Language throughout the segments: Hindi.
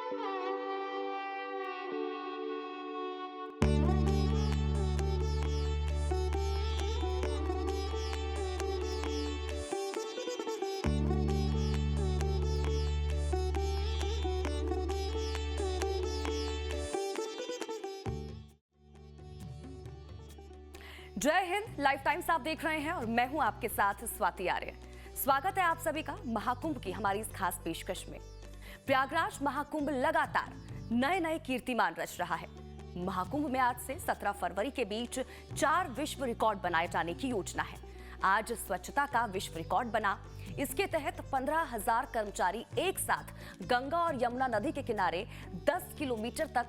जय हिंद, लाइफ टाइम्स आप देख रहे हैं और मैं हूं आपके साथ स्वाति आर्य। स्वागत है आप सभी का महाकुंभ की हमारी इस खास पेशकश में। प्रयागराज महाकुंभ लगातार नए नए कीर्तिमान रच रहा है। महाकुंभ में आज से 17 फरवरी के बीच 4 विश्व रिकॉर्ड बनाए जाने की योजना है। आज स्वच्छता का विश्व रिकॉर्ड बना। इसके तहत 15,000 कर्मचारी एक साथ गंगा और यमुना नदी के किनारे 10 किलोमीटर तक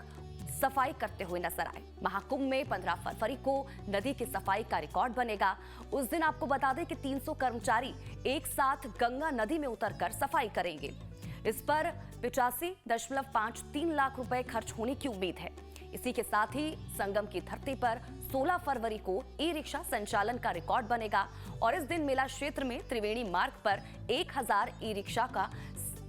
सफाई करते हुए नजर आए। महाकुंभ में 15 फरवरी को नदी की सफाई का रिकॉर्ड बनेगा। उस दिन आपको बता दें कि 300 कर्मचारी एक साथ गंगा नदी में उतरकर सफाई करेंगे। इस पर 85.53 लाख रुपए खर्च होने की उम्मीद है। इसी के साथ ही संगम की धरती पर 16 फरवरी को ई रिक्शा संचालन का रिकॉर्ड बनेगा और इस दिन मेला क्षेत्र में त्रिवेणी मार्ग पर 1000 ई रिक्शा का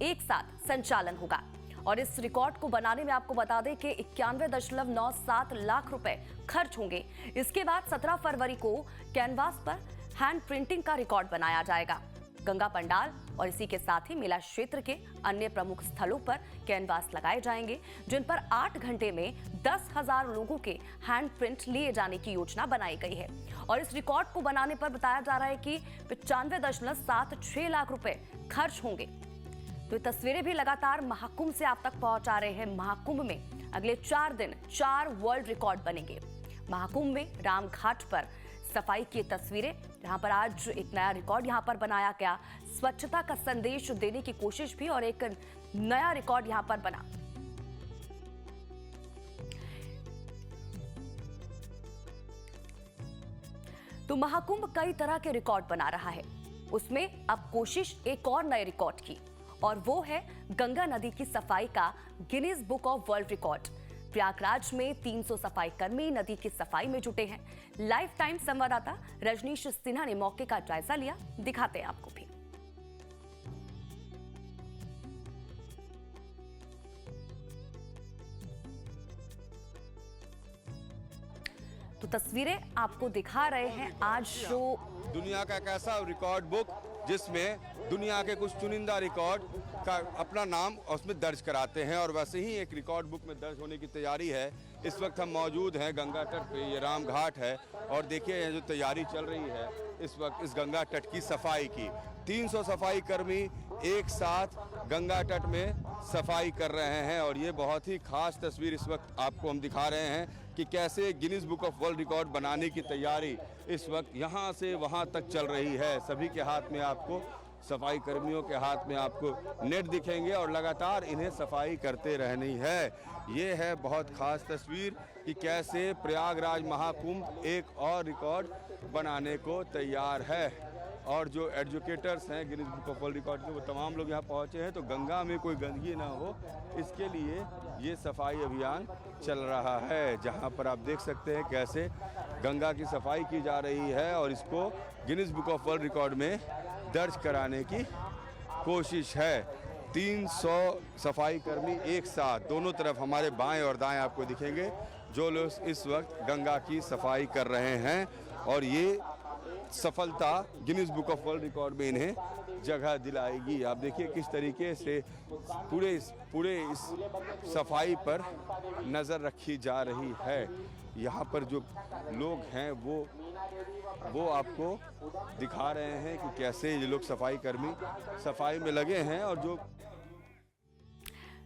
एक साथ संचालन होगा। और इस रिकॉर्ड को बनाने में आपको बता दें कि 91.97 लाख रुपए खर्च होंगे। इसके बाद 17 फरवरी को कैनवास पर हैंड प्रिंटिंग का रिकॉर्ड बनाया जाएगा। गंगा पंडाल और इसी के साथ ही मेला क्षेत्र के अन्य प्रमुख स्थलों पर कैनवास लगाए जाएंगे, जिन पर 8 घंटे में 10,000 लोगों के हैंड प्रिंट लिए जाने की योजना बनाई गई है। और इस रिकॉर्ड को बनाने पर बताया जा रहा है कि 95.76 लाख रुपए खर्च होंगे। तो ये तस्वीरें भी लगातार महाकुंभ से आप तक पहुंचा रहे हैं। महाकुंभ में अगले 4 दिन 4 वर्ल्ड रिकॉर्ड बनेंगे। महाकुंभ में रामघाट पर सफाई की तस्वीरें, जहां पर आज एक नया रिकॉर्ड यहां पर बनाया गया। स्वच्छता का संदेश देने की कोशिश भी और एक नया रिकॉर्ड यहां पर बना। तो महाकुंभ कई तरह के रिकॉर्ड बना रहा है। उसमें अब कोशिश एक और नए रिकॉर्ड की, और वो है गंगा नदी की सफाई का Guinness book of world record. Prayagraj में 300 सफाई कर्मी नदी की सफाई में जुटे हैं। लाइफ टाइम संवाददाता रजनीश सिन्हा ने मौके का जायजा लिया, दिखाते हैं आपको भी। तो तस्वीरें आपको दिखा रहे हैं आज जो दुनिया का एक ऐसा रिकॉर्ड बुक जिसमें दुनिया के कुछ चुनिंदा रिकॉर्ड का अपना नाम उसमें दर्ज कराते हैं, और वैसे ही एक रिकॉर्ड बुक में दर्ज होने की तैयारी है। इस वक्त हम मौजूद हैं गंगा तट पे, ये रामघाट है, और देखिए ये जो तैयारी चल रही है इस वक्त इस गंगा तट की सफाई की। 300 सफाई कर्मी एक साथ गंगा तट में सफाई कर रहे हैं, और ये बहुत ही खास तस्वीर इस वक्त आपको हम दिखा रहे हैं कि कैसे Guinness book of world record बनाने की तैयारी इस वक्त यहाँ से वहाँ तक चल रही है। सभी के हाथ में आपको, सफाई कर्मियों के हाथ में आपको नेट दिखेंगे और लगातार इन्हें सफाई करते रहनी है। ये है बहुत खास तस्वीर कि कैसे प्रयागराज महाकुंभ एक और रिकॉर्ड बनाने को तैयार है। और जो एजुकेटर्स हैं Guinness book of world record के, वो तमाम लोग यहाँ पहुँचे हैं तो गंगा में कोई गंदगी ना हो, इसके लिए ये सफाई अभियान चल रहा है। जहाँ पर आप देख सकते हैं कैसे गंगा की सफाई की जा रही है और इसको Guinness book of world record में दर्ज कराने की कोशिश है। 300 सफाई कर्मी एक साथ दोनों तरफ, हमारे बाएं और दाएं आपको दिखेंगे, जो लोग इस वक्त गंगा की सफाई कर रहे हैं, और ये सफलता Guinness book of world record में इन्हें जगह दिलाएगी। आप देखिए किस तरीके से पूरे इस सफाई पर नज़र रखी जा रही है। यहाँ पर जो लोग हैं वो आपको दिखा रहे हैं कि कैसे ये लोग सफाई कर्मी सफाई में लगे हैं। और जो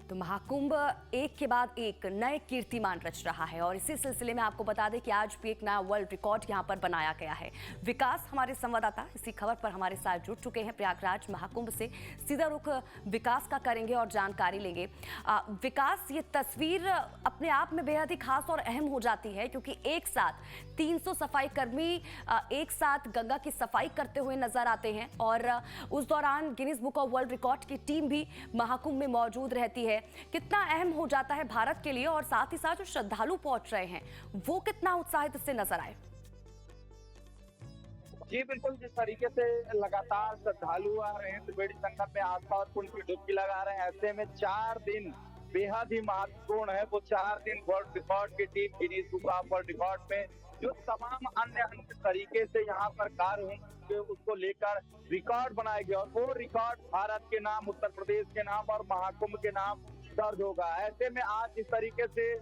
तो महाकुंभ एक के बाद एक नए कीर्तिमान रच रहा है, और इसी सिलसिले में आपको बता दें कि आज भी एक नया वर्ल्ड रिकॉर्ड यहां पर बनाया गया है। विकास हमारे संवाददाता इसी खबर पर हमारे साथ जुड़ चुके हैं। प्रयागराज महाकुंभ से सीधा रुख विकास का करेंगे और जानकारी लेंगे। विकास, ये तस्वीर अपने आप में बेहद ही खास और अहम हो जाती है, क्योंकि एक साथ 300 सफाई कर्मी एक साथ गंगा की सफाई करते हुए नजर आते हैं, और उस दौरान Guinness book of world record की टीम भी महाकुंभ में मौजूद रहती है। कितना अहम हो जाता है भारत के लिए, और साथ ही साथ जो श्रद्धालु पहुंच रहे हैं वो कितना उत्साहित इससे नजर आए। जी बिल्कुल, जिस तरीके से लगातार श्रद्धालु आ रहे हैं त्रिवेणी संगम में आस्था और पुण्य की डुबकी लगा रहे हैं, ऐसे में 4 दिन बेहद ही महत्वपूर्ण है। वो 4 दिन वर्ल्ड रिकॉर्ड की team Guinness book of world record में जो तमाम अन्य तरीके से यहाँ पर कार्य होंगे उसको लेकर रिकॉर्ड बनाएगी और वो रिकॉर्ड भारत के नाम, उत्तर प्रदेश के नाम और महाकुंभ के नाम दर्ज होगा। ऐसे में आज इस तरीके से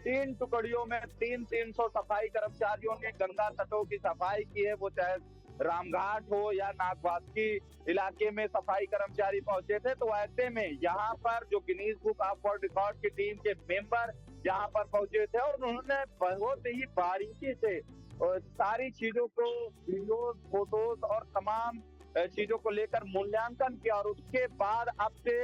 3 टुकड़ियों में 300 सफाई कर्मचारियों ने गंगा तटों की सफाई की है। वो चाहे रामघाट हो या नागवासकी इलाके में सफाई कर्मचारी पहुंचे थे। तो ऐसे में यहाँ पर जो Guinness book of world record की टीम के मेंबर यहाँ पर पहुंचे थे और उन्होंने बहुत ही बारीकी से सारी चीजों को वीडियोस, फोटोज और तमाम चीजों को लेकर मूल्यांकन किया और उसके बाद अब से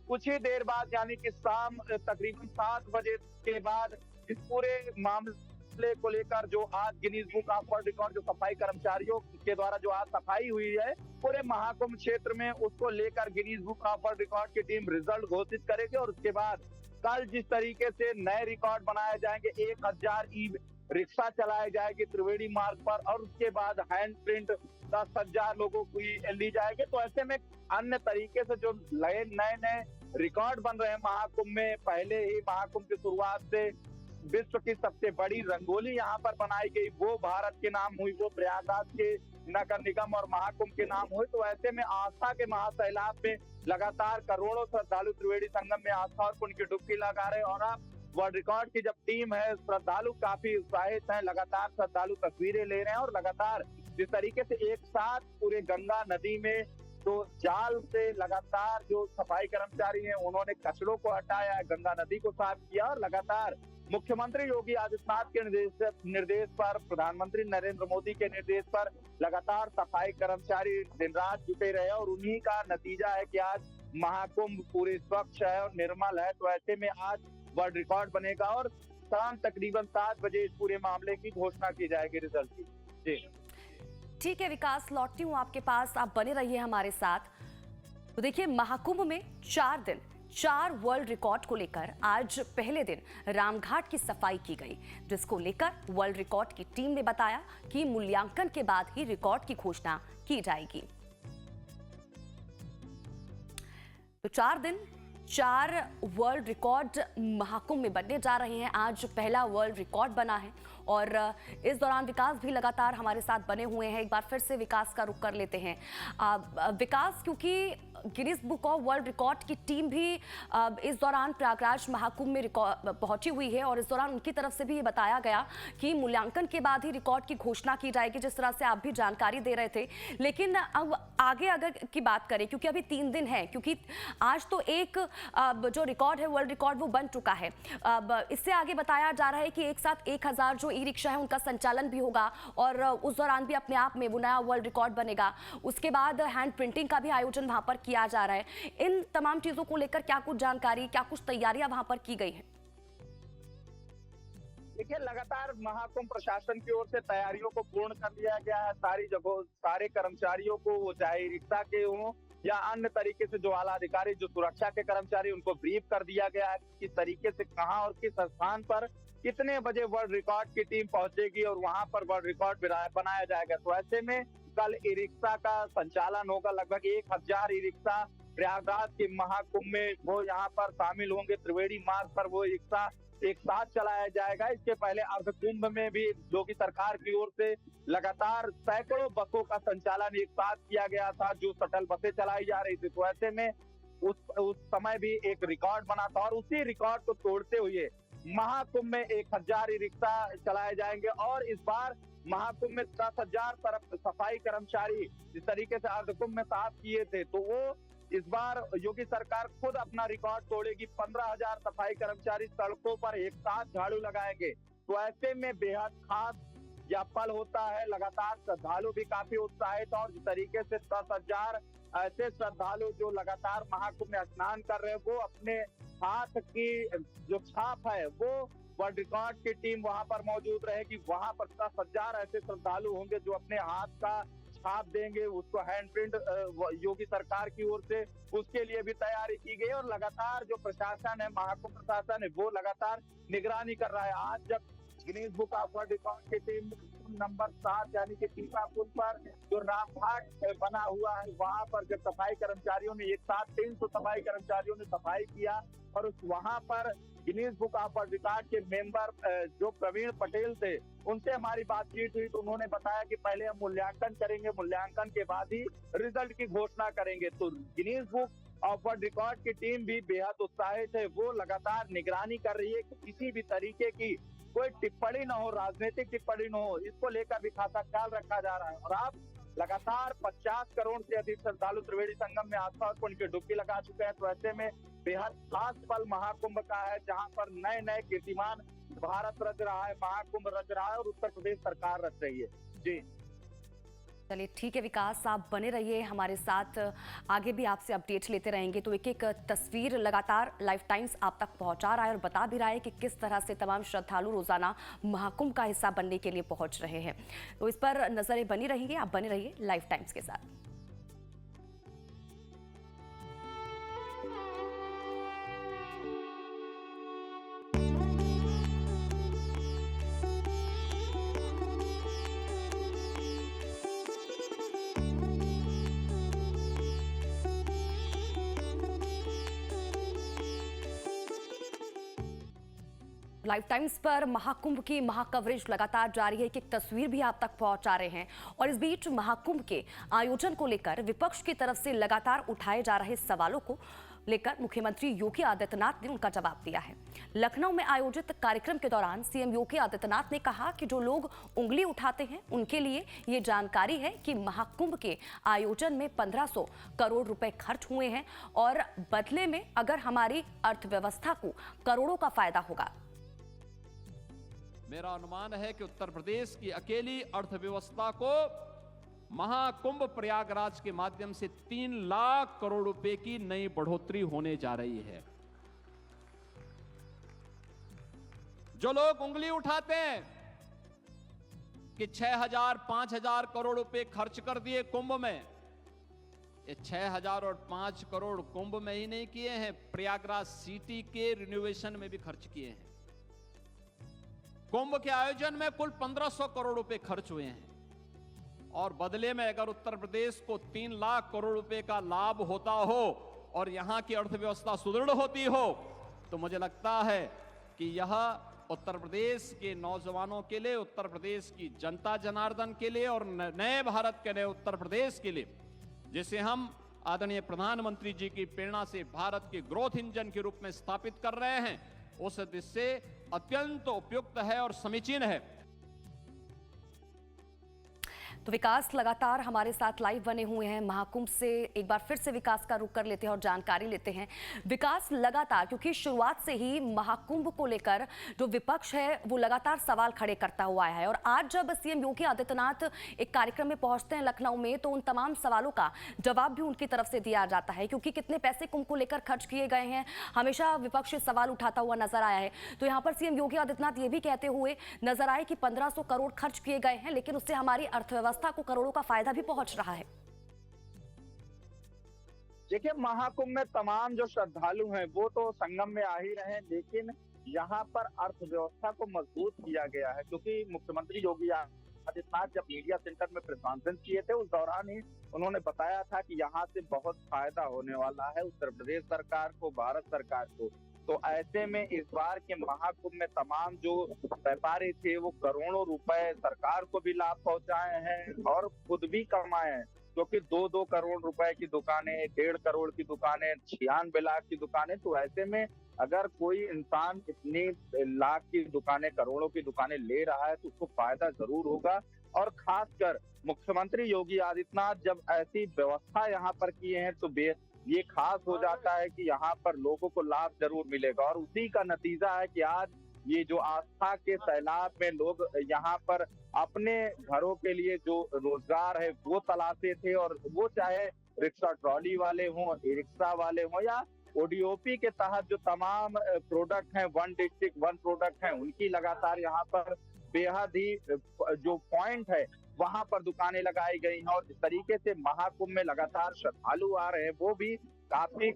कुछ ही देर बाद यानी कि शाम तकरीबन 7 बजे के बाद इस पूरे मामले को लेकर जो आज Guinness book of world record जो सफाई कर्मचारियों के द्वारा जो आज सफाई हुई है पूरे महाकुंभ क्षेत्र में, उसको लेकर Guinness book of world record की टीम रिजल्ट घोषित करेगी और उसके बाद कल जिस तरीके से नए रिकॉर्ड बनाए जाएंगे, 1000 ई रिक्शा चलाए जाएगी त्रिवेणी मार्ग पर और उसके बाद हैंड प्रिंट 10,000 लोगों की ली जाएगी। तो ऐसे में अन्य तरीके से जो नए रिकॉर्ड बन रहे हैं महाकुंभ में, पहले ही महाकुंभ की शुरुआत से विश्व की सबसे बड़ी रंगोली यहाँ पर बनाई गई, वो भारत के नाम हुई, वो प्रयागराज के नगर निगम और महाकुंभ के नाम हुए। तो ऐसे में आस्था के महासैलाब में लगातार करोड़ों श्रद्धालु त्रिवेणी संगम में आस्था और पुण्य की डुबकी लगा रहे और अब वर्ल्ड रिकॉर्ड की जब टीम है, श्रद्धालु काफी उत्साहित हैं, लगातार श्रद्धालु तस्वीरें ले रहे हैं और लगातार जिस तरीके से एक साथ पूरे गंगा नदी में तो जाल से लगातार जो सफाई कर्मचारी हैं उन्होंने कचड़ों को हटाया, गंगा नदी को साफ किया और लगातार मुख्यमंत्री योगी आदित्यनाथ के निर्देश पर, प्रधानमंत्री नरेंद्र मोदी के निर्देश पर लगातार सफाई कर्मचारी दिन रात जुटे रहे और उन्हीं का नतीजा है कि आज महाकुंभ पूरे स्वच्छ है और निर्मल है। तो ऐसे में आज वर्ल्ड रिकॉर्ड बनेगा और शाम तकरीबन 7 बजे इस पूरे मामले की घोषणा की जाएगी रिजल्ट की। जी ठीक है विकास, लौटती हूँ आपके पास, आप बने रहिए हमारे साथ। तो देखिए, महाकुंभ में 4 दिन 4 वर्ल्ड रिकॉर्ड को लेकर आज पहले दिन रामघाट की सफाई की गई, जिसको लेकर वर्ल्ड रिकॉर्ड की टीम ने बताया कि मूल्यांकन के बाद ही रिकॉर्ड की घोषणा की जाएगी। तो 4 दिन 4 वर्ल्ड रिकॉर्ड महाकुंभ में बनने जा रहे हैं। आज पहला वर्ल्ड रिकॉर्ड बना है और इस दौरान विकास भी लगातार हमारे साथ बने हुए हैं। एक बार फिर से विकास का रुख कर लेते हैं। विकास, क्योंकि Guinness book of world record की टीम भी इस दौरान प्रयागराज महाकुंभ में पहुंची हुई है और इस दौरान उनकी तरफ से भी ये बताया गया कि मूल्यांकन के बाद ही रिकॉर्ड की घोषणा की जाएगी, जिस तरह से आप भी जानकारी दे रहे थे। लेकिन अब आगे अगर की बात करें, क्योंकि अभी 3 दिन है, क्योंकि आज तो एक जो रिकॉर्ड है वर्ल्ड रिकॉर्ड वो बन चुका है। अब इससे आगे बताया जा रहा है कि एक साथ 1000 जो ई रिक्शा है उनका संचालन भी होगा और उस दौरान भी अपने आप में वो नया वर्ल्ड रिकॉर्ड बनेगा। उसके बाद हैंड प्रिंटिंग का भी आयोजन वहां पर किया जा रहा है। इन तमाम चीजों को लेकर क्या कुछ जानकारी, क्या कुछ तैयारियां वहां पर की गई है? देखिए, लगातार महाकुंभ प्रशासन की ओर से तैयारियों को पूर्ण कर लिया गया है। सारी जगहों सारे कर्मचारियों को, वो चाहे रिक्शा के हों या अन्य तरीके से जो आला अधिकारी, जो सुरक्षा के कर्मचारी, उनको ब्रीफ कर दिया गया है किस तरीके से कहां और किस स्थान पर कितने बजे वर्ल्ड रिकॉर्ड की टीम पहुंचेगी और वहां पर वर्ल्ड रिकॉर्ड बनाया जाएगा। तो ऐसे में कल ई रिक्शा का संचालन होगा। लगभग 1000 ई रिक्शा प्रयागराज के महाकुंभ में वो यहाँ पर शामिल होंगे। त्रिवेणी मार्ग पर वो रिक्शा एक साथ चलाया जाएगा। इसके पहले अर्धकुंभ में भी योगी सरकार की ओर से लगातार सैकड़ों बसों का संचालन एक साथ किया गया था, जो शटल बसें चलाई जा रही थी। तो ऐसे में उस समय भी एक रिकॉर्ड बना था और उसी रिकॉर्ड को तोड़ते हुए महाकुंभ में 1000 ई रिक्शा चलाए जाएंगे और इस बार महाकुंभ में 10,000 सफाई कर्मचारी जिस तरीके से अर्धकुंभ में साफ किए थे, तो वो इस बार योगी सरकार खुद अपना रिकॉर्ड तोड़ेगी। 15,000 सफाई कर्मचारी सड़कों पर एक साथ झाड़ू लगाएंगे। तो ऐसे में बेहद खास यह पल होता है। लगातार श्रद्धालु भी काफी उत्साहित और जिस तरीके से 10,000 ऐसे श्रद्धालु जो लगातार महाकुंभ में स्नान कर रहे हैं, वो अपने हाथ की जो छाप है वो वर्ल्ड रिकॉर्ड की टीम वहां पर मौजूद रहेगी। वहां पर 10,000 ऐसे श्रद्धालु होंगे जो अपने हाथ का छाप देंगे, उसको हैंड प्रिंट योगी सरकार की ओर से उसके लिए भी तैयारी की गई और लगातार जो प्रशासन है, महाकुंभ प्रशासन है, वो लगातार निगरानी कर रहा है। आज जब Guinness book of world record की टीम नंबर 7 यानी कि टीपा पुल पर जो रामघाट बना हुआ है, वहां पर जब सफाई कर्मचारियों ने एक साथ 300 सफाई कर्मचारियों ने सफाई किया और वहां पर Guinness book of world record के मेंबर जो प्रवीण पटेल थे, उनसे हमारी बातचीत हुई तो उन्होंने बताया कि पहले हम मूल्यांकन करेंगे, मूल्यांकन के बाद ही रिजल्ट की घोषणा करेंगे। तो Guinness book of world record की टीम भी बेहद उत्साहित है। वो लगातार निगरानी कर रही है कि किसी भी तरीके की कोई टिप्पणी न हो, राजनीतिक टिप्पणी न हो, इसको लेकर भी खासा ख्याल रखा जा रहा है। और अब लगातार 50 करोड़ से अधिक श्रद्धालु त्रिवेणी संगम में आस्था और पुण्य की डुबकी लगा चुके हैं। तो ऐसे में बेहद खास पल महाकुंभ का है, जहां पर नए नए कीर्तिमान भारत रच रहा है, महाकुंभ रच रहा है और उत्तर प्रदेश सरकार रच रही है। जी चलिए ठीक है विकास, आप बने रहिए हमारे साथ, आगे भी आपसे अपडेट लेते रहेंगे। तो एक एक तस्वीर लगातार लाइव टाइम्स आप तक पहुंचा रहा है और बता भी रहा है कि किस तरह से तमाम श्रद्धालु रोजाना महाकुंभ का हिस्सा बनने के लिए पहुंच रहे हैं। तो इस पर नजरें बनी रहेंगी, आप बने रहिए लाइव टाइम्स के साथ। लाइव टाइम्स पर महाकुंभ की महाकवरेज लगातार जारी है। एक तस्वीर भी आप तक पहुंचा रहे हैं और इस बीच महाकुंभ के आयोजन को लेकर विपक्ष की तरफ से लगातार उठाए जा रहे सवालों को लेकर मुख्यमंत्री योगी आदित्यनाथ ने उनका जवाब दिया है। लखनऊ में आयोजित कार्यक्रम के दौरान सीएम योगी आदित्यनाथ ने कहा कि जो लोग उंगली उठाते हैं उनके लिए ये जानकारी है कि महाकुंभ के आयोजन में 1500 करोड़ रुपए खर्च हुए हैं और बदले में अगर हमारी अर्थव्यवस्था को करोड़ों का फायदा होगा। मेरा अनुमान है कि उत्तर प्रदेश की अकेली अर्थव्यवस्था को महाकुंभ प्रयागराज के माध्यम से 3 लाख करोड़ रुपए की नई बढ़ोतरी होने जा रही है। जो लोग उंगली उठाते हैं कि 6000 5000 करोड़ रुपए खर्च कर दिए कुंभ में, ये 6000 और 5 करोड़ कुंभ में ही नहीं किए हैं, प्रयागराज सिटी के रिनोवेशन में भी खर्च किए हैं। कुंभ के आयोजन में कुल 1500 करोड़ रुपए खर्च हुए हैं और बदले में अगर उत्तर प्रदेश को 3 लाख करोड़ रुपए का लाभ होता हो और यहां की अर्थव्यवस्था सुदृढ़ होती हो, तो मुझे लगता है कि यह उत्तर प्रदेश के नौजवानों के लिए, उत्तर प्रदेश की जनता जनार्दन के लिए और नए भारत के नए उत्तर प्रदेश के लिए, जिसे हम आदरणीय प्रधानमंत्री जी की प्रेरणा से भारत के ग्रोथ इंजन के रूप में स्थापित कर रहे हैं, उस दृष्टि से अत्यंत उपयुक्त है और समीचीन है। तो विकास लगातार हमारे साथ लाइव बने हुए हैं। महाकुंभ से एक बार फिर से विकास का रुख कर लेते हैं और जानकारी लेते हैं। विकास, लगातार क्योंकि शुरुआत से ही महाकुंभ को लेकर जो विपक्ष है वो लगातार सवाल खड़े करता हुआ आया है और आज जब सीएम योगी आदित्यनाथ एक कार्यक्रम में पहुंचते हैं लखनऊ में, तो उन तमाम सवालों का जवाब भी उनकी तरफ से दिया जाता है, क्योंकि कितने पैसे कुंभ को लेकर खर्च किए गए हैं हमेशा विपक्ष सवाल उठाता हुआ नजर आया है। तो यहाँ पर सीएम योगी आदित्यनाथ ये भी कहते हुए नजर आए कि 1500 करोड़ खर्च किए गए हैं, लेकिन उससे हमारी अर्थव्यवस्था को करोड़ों का फायदा भी पहुंच रहा है। देखिए, महाकुंभ में तमाम जो श्रद्धालु हैं वो तो संगम में आ ही रहे हैं, लेकिन यहाँ पर अर्थव्यवस्था को मजबूत किया गया है, क्योंकि मुख्यमंत्री योगी आदित्यनाथ जब मीडिया सेंटर में प्रेस कॉन्फ्रेंस किए थे उस दौरान ही उन्होंने बताया था कि यहाँ से बहुत फायदा होने वाला है उत्तर प्रदेश सरकार को, भारत सरकार को। तो ऐसे में इस बार के महाकुंभ में तमाम जो व्यापारी थे वो करोड़ों रुपए सरकार को भी लाभ पहुंचाए हैं और खुद भी कमाए हैं, क्योंकि 2-2 करोड़ रुपए की दुकानें, 1.5 करोड़ की दुकानें, 96 लाख की दुकानें। तो ऐसे में अगर कोई इंसान इतनी लाख की दुकानें, करोड़ों की दुकानें ले रहा है तो उसको फायदा जरूर होगा। और खासकर मुख्यमंत्री योगी आदित्यनाथ जब ऐसी व्यवस्था यहाँ पर किए हैं तो ये खास हो जाता है कि यहाँ पर लोगों को लाभ जरूर मिलेगा। और उसी का नतीजा है कि आज ये जो आस्था के सैलाब में लोग यहाँ पर अपने घरों के लिए जो रोजगार है वो तलाशते थे, और वो चाहे रिक्शा ट्रॉली वाले हों, ई रिक्शा वाले हों या ओडीओपी के तहत जो तमाम प्रोडक्ट हैं, 1 डिस्ट्रिक्ट 1 प्रोडक्ट हैं, उनकी लगातार यहाँ पर बेहद ही जो पॉइंट है वहां पर दुकानें लगाई गई हैं। और इस तरीके से महाकुंभ में लगातार श्रद्धालु आ रहे हैं, वो भी काफी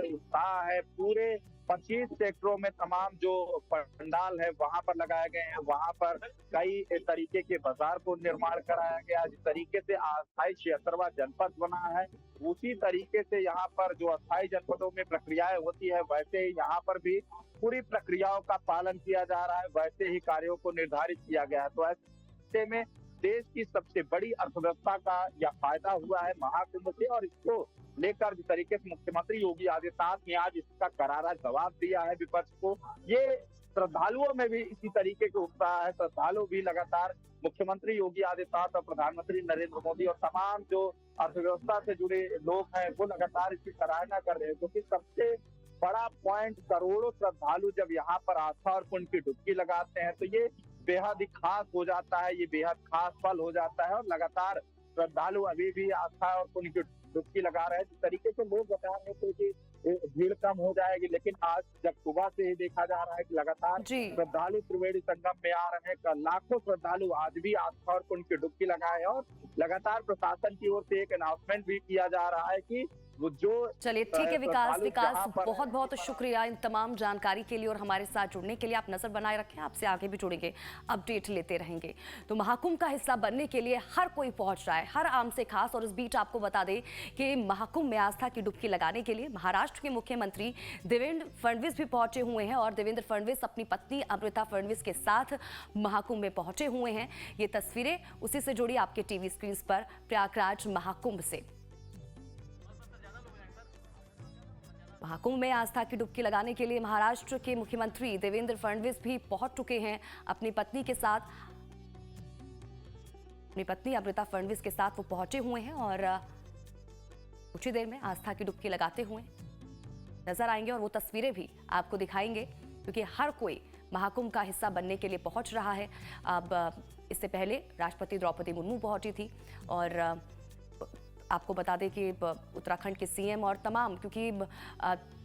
उत्साह है। पूरे 25 सेक्टरों में तमाम जो पंडाल है वहां पर लगाए गए हैं। वहां पर कई तरीके के बाजार को निर्माण कराया गया। जिस तरीके से अस्थायी 76वां जनपद बना है, उसी तरीके से यहाँ पर जो अस्थायी जनपदों में प्रक्रियाएं होती है, वैसे ही यहाँ पर भी पूरी प्रक्रियाओं का पालन किया जा रहा है, वैसे ही कार्यों को निर्धारित किया गया है। तो ऐसे में देश की सबसे बड़ी अर्थव्यवस्था का यह फायदा हुआ है महाकुंभ से, और इसको लेकर जिस तरीके से मुख्यमंत्री योगी आदित्यनाथ ने आज इसका करारा जवाब दिया है विपक्ष को, ये श्रद्धालुओं में भी इसी तरीके के उत्साह है। श्रद्धालु भी लगातार मुख्यमंत्री योगी आदित्यनाथ और प्रधानमंत्री नरेंद्र मोदी और तमाम जो अर्थव्यवस्था से जुड़े लोग हैं वो लगातार इसकी सराहना कर रहे हैं, क्योंकि सबसे बड़ा पॉइंट, करोड़ों श्रद्धालु जब यहाँ पर आस्था और पुण्य की डुबकी लगाते हैं तो ये बेहद ही खास हो जाता है, ये बेहद खास पल हो जाता है। और लगातार श्रद्धालु अभी भी आस्था और पुण्य की डुबकी लगा रहे हैं। जिस तरीके से लोग बता रहे थे कि भीड़ कम हो जाएगी, लेकिन आज जब सुबह से ही देखा जा रहा है कि लगातार श्रद्धालु त्रिवेणी संगम में आ रहे हैं। लाखों श्रद्धालु आज भी आस्था और पुण्य की डुबकी लगाए हैं, और लगातार प्रशासन की ओर से एक अनाउंसमेंट भी किया जा रहा है कि वो जो चलिए ठीक है विकास बहुत बहुत शुक्रिया इन तमाम जानकारी के लिए और हमारे साथ जुड़ने के लिए। आप नजर बनाए रखें, आपसे आगे भी जुड़ेंगे, अपडेट लेते रहेंगे। तो महाकुंभ का हिस्सा बनने के लिए हर कोई पहुंच रहा है, हर आम से खास। और इस बीच आपको बता दें कि महाकुंभ में आस्था की डुबकी लगाने के लिए महाराष्ट्र के मुख्यमंत्री देवेंद्र फडणवीस भी पहुंचे हुए हैं, और देवेंद्र फडणवीस अपनी पत्नी अमृता फडणवीस के साथ महाकुंभ में पहुंचे हुए हैं। ये तस्वीरें उसी से जुड़ी आपके टीवी स्क्रीन पर प्रयागराज महाकुंभ से। महाकुंभ में आस्था की डुबकी लगाने के लिए महाराष्ट्र के मुख्यमंत्री देवेंद्र फडणवीस भी पहुंच चुके हैं अपनी पत्नी के साथ। अपनी पत्नी अमृता फडणवीस के साथ वो पहुंचे हुए हैं और कुछ ही देर में आस्था की डुबकी लगाते हुए नजर आएंगे, और वो तस्वीरें भी आपको दिखाएंगे, क्योंकि हर कोई महाकुंभ का हिस्सा बनने के लिए पहुंच रहा है। अब इससे पहले राष्ट्रपति द्रौपदी मुर्मू पहुंची थी, और आपको बता दें कि उत्तराखंड के सीएम और तमाम, क्योंकि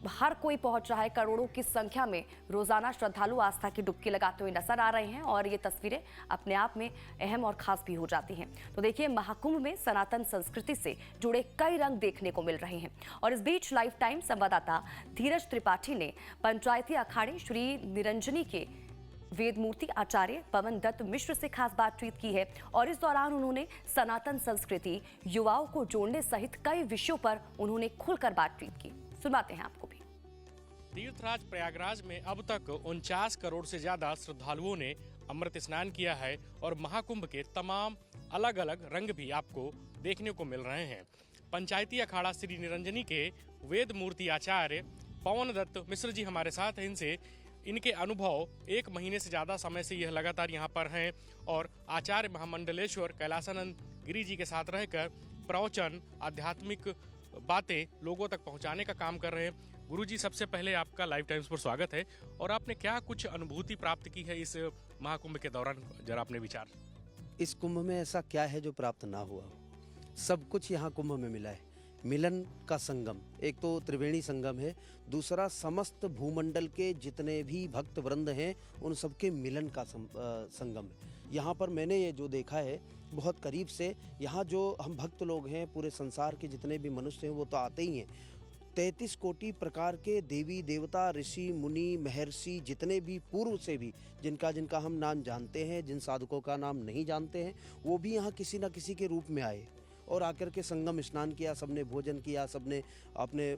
हर कोई पहुंच रहा है, करोड़ों की संख्या में रोजाना श्रद्धालु आस्था की डुबकी लगाते हुए नजर आ रहे हैं, और ये तस्वीरें अपने आप में अहम और खास भी हो जाती हैं। तो देखिए, महाकुंभ में सनातन संस्कृति से जुड़े कई रंग देखने को मिल रहे हैं। और इस बीच लाइफ टाइम संवाददाता धीरज त्रिपाठी ने पंचायती अखाड़े श्री निरंजनी के वेदमूर्ति आचार्य पवन दत्त मिश्र से खास बातचीत की है, और इस दौरान उन्होंने सनातन संस्कृति, युवाओं को जोड़ने सहित कई विषयों पर उन्होंने खुलकर बातचीत की। सुनाते हैं आपको भी। तीर्थराज प्रयागराज में अब तक 49 करोड़ से ज्यादा श्रद्धालुओं ने अमृत स्नान किया है, और महाकुंभ के तमाम अलग अलग रंग भी आपको देखने को मिल रहे हैं। पंचायती अखाड़ा श्री निरंजनी के वेद मूर्ति आचार्य पवन दत्त मिश्र जी हमारे साथ हैं। इनसे इनके अनुभव, 1 महीने से ज्यादा समय से यह लगातार यहाँ पर हैं, और आचार्य महामंडलेश्वर कैलासानंद गिरी जी के साथ रहकर प्रवचन, आध्यात्मिक बातें लोगों तक पहुँचाने का काम कर रहे हैं। गुरुजी, सबसे पहले आपका लाइव टाइम्स पर स्वागत है, और आपने क्या कुछ अनुभूति प्राप्त की है इस महाकुंभ के दौरान, जरा अपने विचार। इस कुंभ में ऐसा क्या है जो प्राप्त ना हुआ? सब कुछ यहाँ कुंभ में मिला है। मिलन का संगम, एक तो त्रिवेणी संगम है, दूसरा समस्त भूमंडल के जितने भी भक्त वृंद हैं उन सबके मिलन का संगम है। यहाँ पर मैंने ये जो देखा है बहुत करीब से, यहाँ जो हम भक्त लोग हैं, पूरे संसार के जितने भी मनुष्य हैं वो तो आते ही हैं। 33 कोटि प्रकार के देवी देवता, ऋषि मुनि, महर्षि, जितने भी पूर्व से भी जिनका हम नाम जानते हैं, जिन साधकों का नाम नहीं जानते हैं, वो भी यहाँ किसी न किसी के रूप में आए और आकर के संगम स्नान किया। सबने भोजन किया, सबने अपने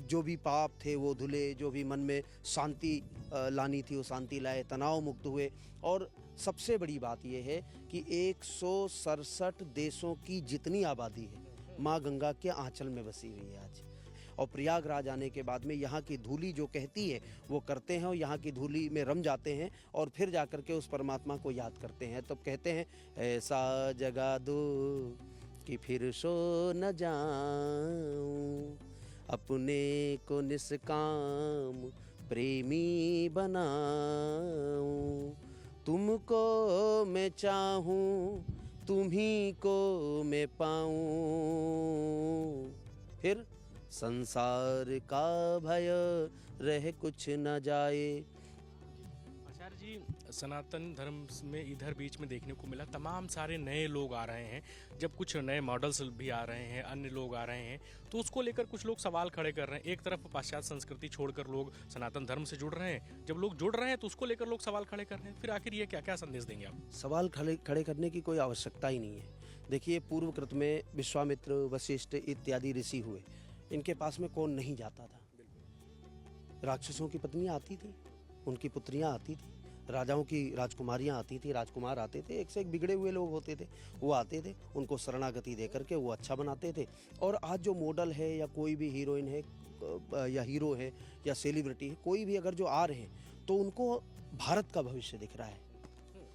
जो भी पाप थे वो धुले, जो भी मन में शांति लानी थी वो शांति लाए, तनाव मुक्त हुए। और सबसे बड़ी बात यह है कि 167 देशों की जितनी आबादी है माँ गंगा के आंचल में बसी हुई है आज। और प्रयागराज आने के बाद में यहाँ की धूली जो कहती है वो करते हैं, और यहाँ की धूली में रम जाते हैं, और फिर जाकर के उस परमात्मा को याद करते हैं। तब कहते हैं, ऐसा जगा दो कि फिर सो न जाऊं, अपने को निष्काम प्रेमी बनाऊं, तुमको मैं चाहूं, तुम्ही को मैं पाऊं, फिर संसार का भय रह कुछ न जाए। आचार्य जी, सनातन धर्म में इधर बीच में देखने को मिला तमाम सारे नए लोग आ रहे हैं। जब कुछ नए मॉडल्स भी आ रहे हैं, अन्य लोग आ रहे हैं, तो उसको लेकर कुछ लोग सवाल खड़े कर रहे हैं। एक तरफ पाश्चात्य संस्कृति छोड़कर लोग सनातन धर्म से जुड़ रहे हैं, जब लोग जुड़ रहे हैं तो उसको लेकर लोग सवाल खड़े कर रहे हैं। फिर आखिर ये क्या क्या संदेश देंगे आप? सवाल खड़े करने की कोई आवश्यकता ही नहीं है। देखिए, पूर्व कृत में विश्वामित्र, वशिष्ठ इत्यादि ऋषि हुए, इनके पास में कौन नहीं जाता था? राक्षसों की पत्नियां आती थी, उनकी पुत्रियां आती थी, राजाओं की राजकुमारियां आती थी, राजकुमार आते थे, एक से एक बिगड़े हुए लोग होते थे, वो आते थे, उनको शरणागति दे करके वो अच्छा बनाते थे। और आज जो मॉडल है या कोई भी हीरोइन है या हीरो है या सेलिब्रिटी है, कोई भी अगर जो आ रहे हैं तो उनको भारत का भविष्य दिख रहा है।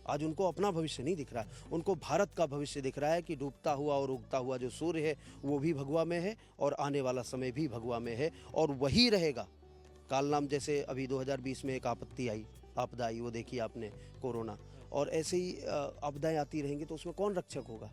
आज उनको अपना भविष्य नहीं दिख रहा है, उनको भारत का भविष्य दिख रहा है कि डूबता हुआ और उगता हुआ जो सूर्य है वो भी भगवा में है और आने वाला समय भी भगवा में है और वही रहेगा। काल नाम जैसे अभी 2020 में एक आपदा आई, वो देखी आपने, कोरोना, और ऐसे ही आपदाएं आती रहेंगी तो उसमें कौन रक्षक होगा?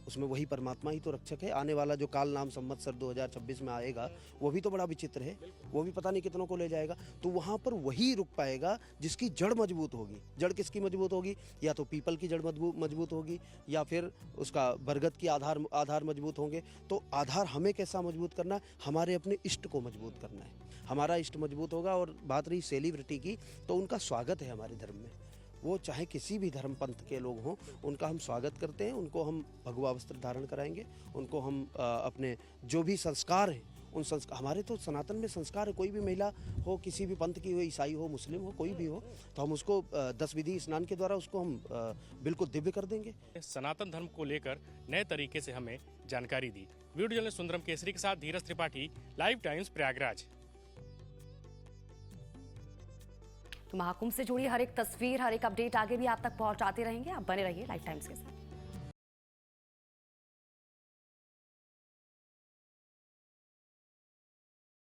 उसमें वही परमात्मा ही तो रक्षक है। आने वाला जो काल नाम संवत्सर 2026 में आएगा वो भी तो बड़ा विचित्र है, वो भी पता नहीं कितनों को ले जाएगा। तो वहाँ पर वही रुक पाएगा जिसकी जड़ मजबूत होगी। जड़ किसकी मजबूत होगी? या तो पीपल की जड़ मजबूत होगी या फिर उसका बरगद की आधार मजबूत होंगे। तो आधार हमें कैसा मजबूत करना है? हमारे अपने इष्ट को मजबूत करना है। हमारा इष्ट मजबूत होगा। और बात रही सेलिब्रिटी की, तो उनका स्वागत है हमारे धर्म में। वो चाहे किसी भी धर्म पंथ के लोग हों, उनका हम स्वागत करते हैं। उनको हम भगवा वस्त्र धारण कराएंगे, उनको हम अपने जो भी संस्कार हैं उन संस्कार, हमारे तो सनातन में संस्कार है। कोई भी महिला हो, किसी भी पंथ की हो, ईसाई हो, मुस्लिम हो, कोई भी हो, तो हम उसको 10 विधि स्नान के द्वारा उसको हम बिल्कुल दिव्य कर देंगे। सनातन धर्म को लेकर नए तरीके से हमें जानकारी दी। वीडियो जर्नलिस्ट सुंदरम केसरी के साथ धीरज त्रिपाठी, लाइव टाइम्स, प्रयागराज। तो महाकुंभ से जुड़ी हर एक तस्वीर, हर एक अपडेट आगे भी आप तक पहुंचाते रहेंगे। आप बने रहिए लाइव टाइम्स के साथ।